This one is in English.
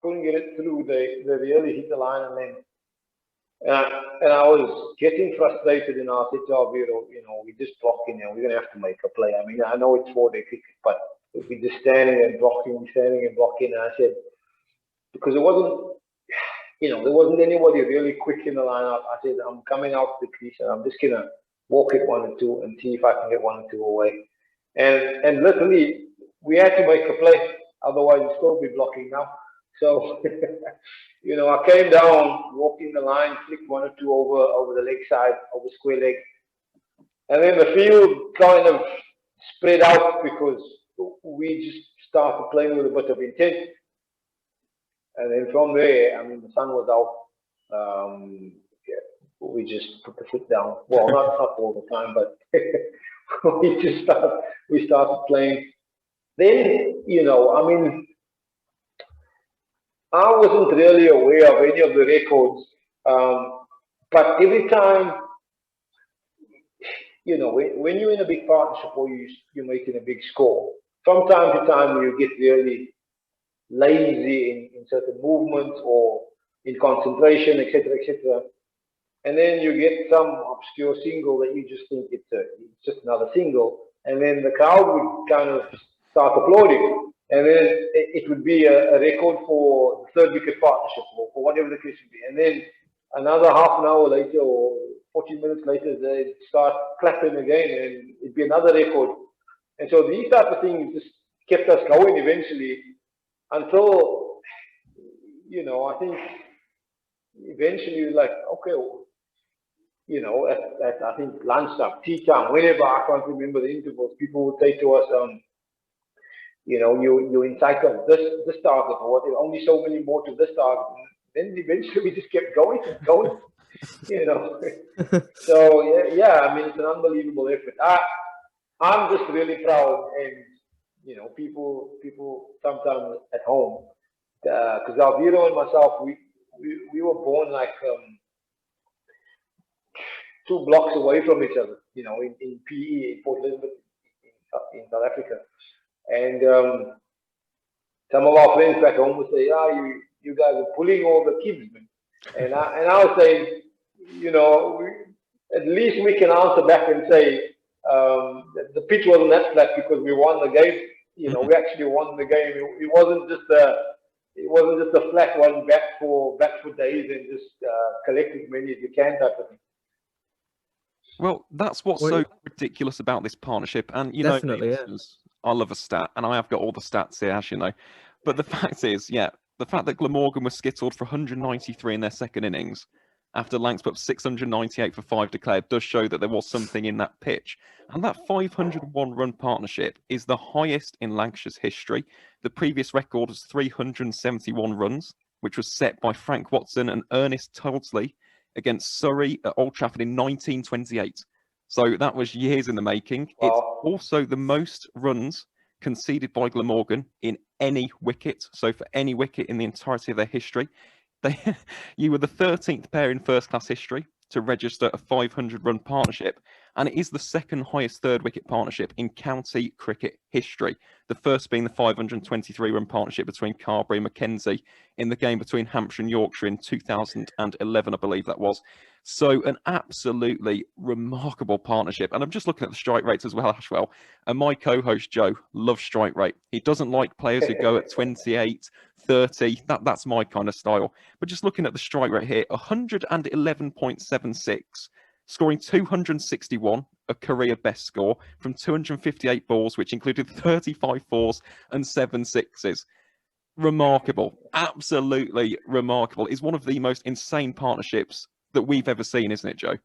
couldn't get it through. They really hit the line, and then and I was getting frustrated, and I said to Alviro, we're just blocking now. We're going to have to make a play. I mean, I know it's 4-day cricket, but if we're just standing and blocking, and I said, because it wasn't, there wasn't anybody really quick in the lineup. I said, I'm coming out the crease, and I'm just going to walk it 1 and 2 and see if I can get 1 and 2 away. And literally, we had to make a play, otherwise we'd still be blocking now. So, I came down, walked in the line, flicked 1 or 2 over the leg side, over square leg. And then the field kind of spread out because we just started playing with a bit of intent. And then from there, I mean, the sun was out. We just put the foot down. Well, not all the time, but we started playing. Then, I mean, I wasn't really aware of any of the records, but every time, when you're in a big partnership or you're making a big score, from time to time you get really lazy in certain movements or in concentration, etc., etc. And then you get some obscure single that you just think it's just another single, and then the crowd would kind of start applauding. And then it would be a record for the 3rd wicket partnership or for whatever the case would be. And then another half an hour later or 40 minutes later, they'd start clapping again and it'd be another record. And so these type of things just kept us going eventually until, I think eventually we're like, okay, at I think lunchtime, tea time, whenever, I can't remember the intervals, people would say to us, you entitled this target or whatever, only so many more to this target. And then eventually we just kept going and going, So yeah, I mean, it's an unbelievable effort. I'm just really proud, and people sometimes at home, because Alviro and myself, we were born like 2 blocks away from each other, in PE, in Port Elizabeth, in South Africa. And some of our friends back home would say, you guys are pulling all the kids, man. And I was saying, at least we can answer back and say the pitch wasn't that flat because we won the game. We actually won the game. It wasn't just a flat one back for days and just collect as many as you can type of thing. Well, that's what's so ridiculous about this partnership. And, definitely, I love a stat, and I have got all the stats here, as you know. But the fact is, the fact that Glamorgan was skittled for 193 in their second innings, after Lancs put up 698 for 5 declared, does show that there was something in that pitch. And that 501-run partnership is the highest in Lancashire's history. The previous record was 371 runs, which was set by Frank Watson and Ernest Toldsley against Surrey at Old Trafford in 1928. So that was years in the making. Wow. It's also the most runs conceded by Glamorgan in any wicket. So for any wicket in the entirety of their history. You were the 13th pair in first-class history to register a 500-run partnership, and it is the second highest 3rd wicket partnership in county cricket history, the first being the 523-run partnership between Carberry and Mackenzie in the game between Hampshire and Yorkshire in 2011, I believe that was. So an absolutely remarkable partnership. And I'm just looking at the strike rates as well, Ashwell. And my co-host, Joe, loves strike rate. He doesn't like players who go at 28, 30. That's my kind of style. But just looking at the strike rate here, 111.76, scoring 261, a career best score, from 258 balls, which included 35 fours and 7 sixes. Remarkable. Absolutely remarkable. It's one of the most insane partnerships that we've ever seen, isn't it, Joe?